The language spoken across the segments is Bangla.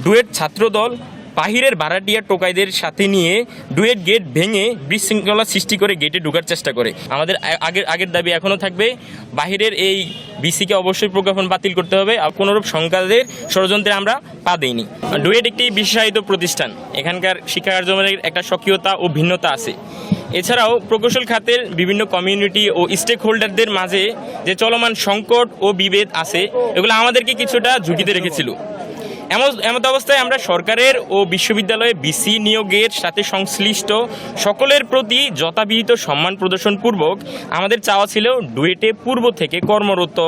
ডুয়েট ছাত্রদল বাহিরের ভাড়াটিয়া টোকাইদের সাথে নিয়ে ডুয়েট গেট ভেঙে বিশৃঙ্খলা সৃষ্টি করে গেটে ঢোকার চেষ্টা করে। আমাদের আগের দাবি এখনও থাকবে, বাহিরের এই বিসিকে অবশ্যই প্রজ্ঞাপন বাতিল করতে হবে। আর কোনোরূপ সংখ্যাদের ষড়যন্ত্রে আমরা পা দিইনি। ডুয়েট একটি বিশেষায়িত প্রতিষ্ঠান, এখানকার শিক্ষা কার্যক্রমের একটা স্বকীয়তা ও ভিন্নতা আছে। এছাড়াও প্রকৌশল খাতের বিভিন্ন কমিউনিটি ও স্টেক হোল্ডারদের মাঝে যে চলমান সংকট ও বিভেদ আছে, এগুলো আমাদেরকে কিছুটা ঝুঁকিতে রেখেছিল। এমত অবস্থায় আমরা সরকারের ও বিশ্ববিদ্যালয়ে বিসি নিয়োগের সাথে সংশ্লিষ্ট সকলের প্রতি যথাবিহিত সম্মান প্রদর্শনপূর্বক আমাদের চাওয়া ছিল ডুয়েটে পূর্ব থেকে কর্মরত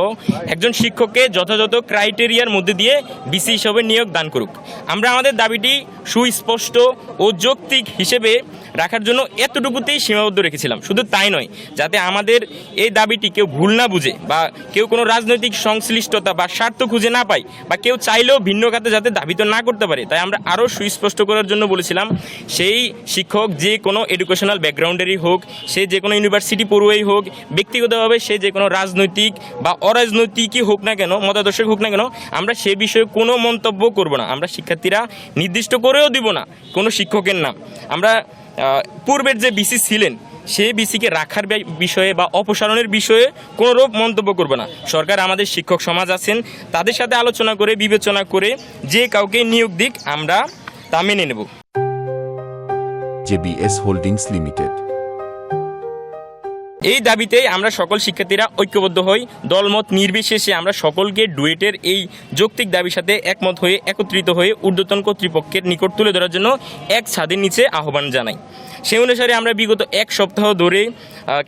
একজন শিক্ষককে যথাযথ ক্রাইটেরিয়ার মধ্যে দিয়ে বিসি হিসেবে নিয়োগ দান করুক। আমরা আমাদের দাবিটি সুস্পষ্ট ও যৌক্তিক হিসেবে রাখার জন্য এতটুকুতেই সীমাবদ্ধ রেখেছিলাম। শুধু তাই নয়, যাতে আমাদের এই দাবিটি কেউ ভুল না বুঝে বা কেউ কোনো রাজনৈতিক সংশ্লিষ্টতা বা স্বার্থ খুঁজে না পায় বা কেউ চাইলেও ভিন্ন খাতে যাতে দাবিত না করতে পারে, তাই আমরা আরও সুস্পষ্ট করার জন্য বলেছিলাম সেই শিক্ষক যে কোনো এডুকেশনাল ব্যাকগ্রাউন্ডেরই হোক, সে যে কোনো ইউনিভার্সিটি পড়ুয়াই হোক, ব্যক্তিগতভাবে সে যে কোনো রাজনৈতিক বা অরাজনৈতিকই হোক না কেন, মতাদর্শই হোক না কেন, আমরা সে বিষয়ে কোনো মন্তব্য করব না। আমরা শিক্ষার্থীরা নির্দিষ্ট করেও দিব না কোনো শিক্ষকের নাম। আমরা পূর্বের যে বিসি ছিলেন সেই বিসিকে রাখার বিষয়ে বা অপসারণের বিষয়ে কোনোরূপ মন্তব্য করবে না। সরকার আমাদের শিক্ষক সমাজ আছেন, তাদের সাথে আলোচনা করে বিবেচনা করে যে কাউকে নিয়োগ দিক, আমরা তা মেনে নেব। JBS holdings limited. এই দাবিতে আমরা সকল শিক্ষার্থীরা ঐক্যবদ্ধ হই। দলমত নির্বিশেষে আমরা সকলকে ডুয়েটের এই যৌক্তিক দাবির সাথে একমত হয়ে একত্রিত হয়ে ঊর্ধ্বতন কর্তৃপক্ষের নিকট তুলে ধরার জন্য এক ছাদের নিচে আহ্বান জানাই। সেই অনুসারে আমরা বিগত এক সপ্তাহ ধরে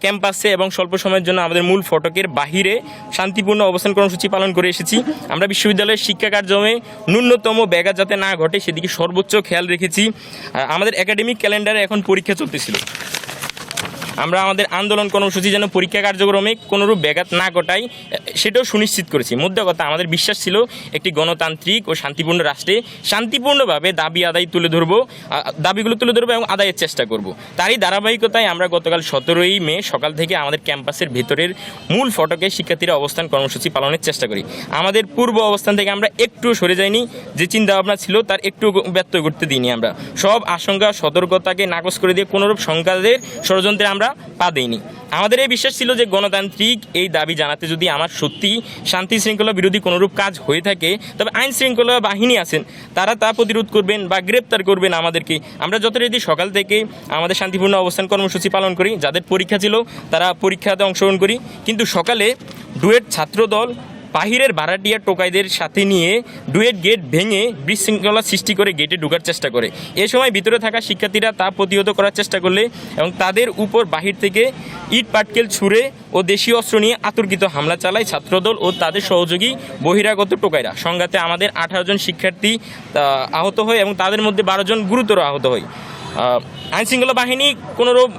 ক্যাম্পাসে এবং স্বল্প সময়ের জন্য আমাদের মূল ফটকের বাহিরে শান্তিপূর্ণ অবস্থান কর্মসূচি পালন করে এসেছি। আমরা বিশ্ববিদ্যালয়ের শিক্ষা কার্যক্রমে ন্যূনতম ব্যাঘাত যাতে না ঘটে সেদিকে সর্বোচ্চ খেয়াল রেখেছি। আমাদের একাডেমিক ক্যালেন্ডারে এখন পরীক্ষা চলতেছিল, আমরা আমাদের আন্দোলন কর্মসূচি যেন পরীক্ষা কার্যক্রমে কোনোরূপ ব্যাঘাত না ঘটাই সেটাও সুনিশ্চিত করেছি। মধ্য কথা, আমাদের বিশ্বাস ছিল একটি গণতান্ত্রিক ও শান্তিপূর্ণ রাষ্ট্রে শান্তিপূর্ণভাবে দাবিগুলো তুলে ধরবো এবং আদায়ের চেষ্টা করব। তারই ধারাবাহিকতায় আমরা গতকাল 17ই মে সকাল থেকে আমাদের ক্যাম্পাসের ভেতরের মূল ফটকে শিক্ষার্থীরা অবস্থান কর্মসূচি পালনের চেষ্টা করি। আমাদের পূর্ব অবস্থান থেকে আমরা একটুও সরে যাইনি, যে চিন্তাভাবনা ছিল তার একটু ব্যত্যয় করতে দিইনি। আমরা সব আশঙ্কা সতর্কতাকে নাকচ করে দিয়ে কোনোরূপ সংখ্যাদের ষড়যন্ত্রে আমরা পা দিইনি। আমাদের এই বিশ্বাস ছিল যে গণতান্ত্রিক এই দাবি জানাতে যদি আমার সত্যি শান্তি শৃঙ্খলা বিরোধী কোনোরূপ কাজ হয়ে থাকে, তবে আইন শৃঙ্খলা বাহিনী আছেন, তারা তা প্রতিরোধ করবেন বা গ্রেপ্তার করবেন আমাদেরকে। আমরা যথারীতি সকাল থেকে আমাদের শান্তিপূর্ণ অবস্থান কর্মসূচি পালন করি। যাদের পরীক্ষা ছিল তারা পরীক্ষাতে অংশগ্রহণ করি, কিন্তু সকালে ডুয়েট ছাত্রদল বাহিরের ভাড়াটিয়া টোকাইদের সাথে নিয়ে ডুয়েট গেট ভেঙে বিশৃঙ্খলা সৃষ্টি করে গেটে ঢোকার চেষ্টা করে। এ সময় ভিতরে থাকা শিক্ষার্থীরা তা প্রতিহত করার চেষ্টা করলে এবং তাদের উপর বাহির থেকে ইট পাটকেল ছুঁড়ে ও দেশীয় অস্ত্র নিয়ে আতর্কিত হামলা চালায় ছাত্রদল ও তাদের সহযোগী বহিরাগত টোকাইরা। সংঘাতে আমাদের 18 জন শিক্ষার্থী আহত হয় এবং তাদের মধ্যে 12 জন গুরুতর আহত হয়। আইনশৃঙ্খলা বাহিনী কোনোরূপ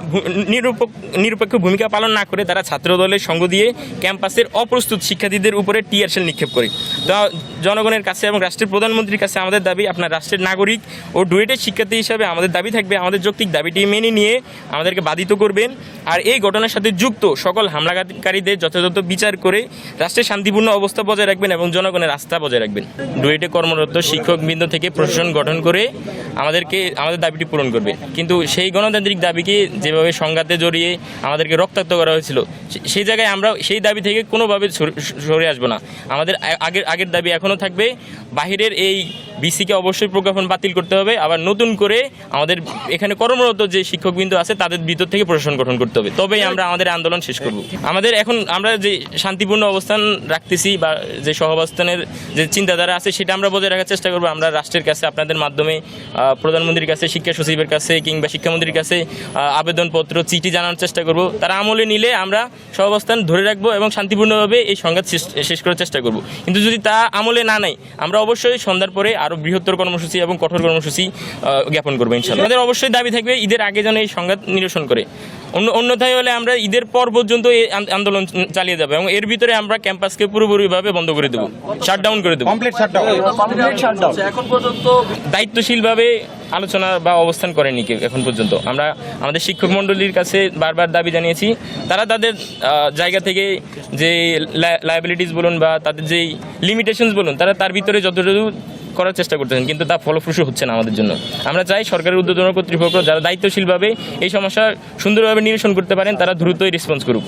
নিরপেক্ষ ভূমিকা পালন না করে তারা ছাত্রদলের সঙ্গ দিয়ে ক্যাম্পাসের অপ্রস্তুত শিক্ষার্থীদের উপরে টিয়ার শেল নিক্ষেপ করে। তো জনগণের কাছে এবং রাষ্ট্রের প্রধানমন্ত্রীর কাছে আমাদের দাবি, আপনার রাষ্ট্রের নাগরিক ও ডুয়েটের শিক্ষার্থী হিসাবে আমাদের দাবি থাকবে, আমাদের যৌক্তিক দাবিটি মেনে নিয়ে আমাদেরকে বাধিত করবেন। আর এই ঘটনার সাথে যুক্ত সকল হামলাকারীদের যথাযথ বিচার করে রাষ্ট্রের শান্তিপূর্ণ অবস্থা বজায় রাখবেন এবং জনগণের আস্থা বজায় রাখবেন। ডুয়েটে কর্মরত শিক্ষকবৃন্দ থেকে প্রশাসন গঠন করে আমাদের দাবিটি পূরণ করবে। কিন্তু সেই গণতান্ত্রিক দাবিকে যেভাবে সংঘাতে জড়িয়ে আমাদেরকে রক্তাক্ত করা হয়েছিল, সেই জায়গায় আমরা সেই দাবি থেকে কোনোভাবে সরে আসবো না। আমাদের আগের দাবি এখনও থাকবে, বাহিরের এই বিসিকে অবশ্যই প্রজ্ঞাপন বাতিল করতে হবে। আবার নতুন করে আমাদের এখানে কর্মরত যে শিক্ষকবৃন্দ আছে তাদের ভিতর থেকে প্রশাসন গঠন করতে হবে, তবেই আমরা আমাদের আন্দোলন শেষ করব। আমরা যে শান্তিপূর্ণ অবস্থান রাখতেছি বা যে সহাবস্থানের যে চিন্তাধারা আছে সেটা আমরা বজায় রাখার চেষ্টা করবো। আমরা রাষ্ট্রের কাছে আপনাদের মাধ্যমে প্রধানমন্ত্রীর কাছে, শিক্ষা সচিবের কাছে কিংবা শিক্ষামন্ত্রীর কাছে আবেদনপত্র চিঠি জানানোর চেষ্টা করব। তারা আমলে নিলে আমরা সহাবস্থান ধরে রাখবো এবং শান্তিপূর্ণভাবে এই সংঘাত শেষ করার চেষ্টা করব। কিন্তু যদি তা আমলে না নেয়, আমরা অবশ্যই সন্ধ্যার পরে আরও বৃহত্তর কর্মসূচি এবং কঠোর কর্মসূচি জ্ঞাপন করবো ইনশাআল্লাহ। আমাদের অবশ্যই দাবি থাকবে ঈদের আগে যেন এই সংঘাত নিরসন করে। অন্যথায় হলে আমরা ঈদের পর পর্যন্ত এই আন্দোলন চালিয়ে যাবো এবং এর ভিতরে আমরা ক্যাম্পাসকে পুরোপুরিভাবে বন্ধ করে দেবো, শাটডাউন করে দেবো। এখন পর্যন্ত দায়িত্বশীলভাবে আলোচনা বা অবস্থান করেনি কেউ এখন পর্যন্ত। আমরা আমাদের শিক্ষক মণ্ডলীর কাছে বারবার দাবি জানিয়েছি, তারা তাদের জায়গা থেকে যে লায়াবিলিটিস বলুন বা তাদের যেই লিমিটেশনস বলুন, তারা তার ভিতরে যতটুকু করার চেষ্টা করতেছেন, কিন্তু তা ফলপ্রসূ হচ্ছে না আমাদের জন্য। আমরা চাই সরকারের ঊর্ধ্বতন কর্তৃপক্ষ যারা দায়িত্বশীলভাবে এই সমস্যা সুন্দরভাবে নিরসন করতে পারেন তারা দ্রুতই রেসপন্স করুক।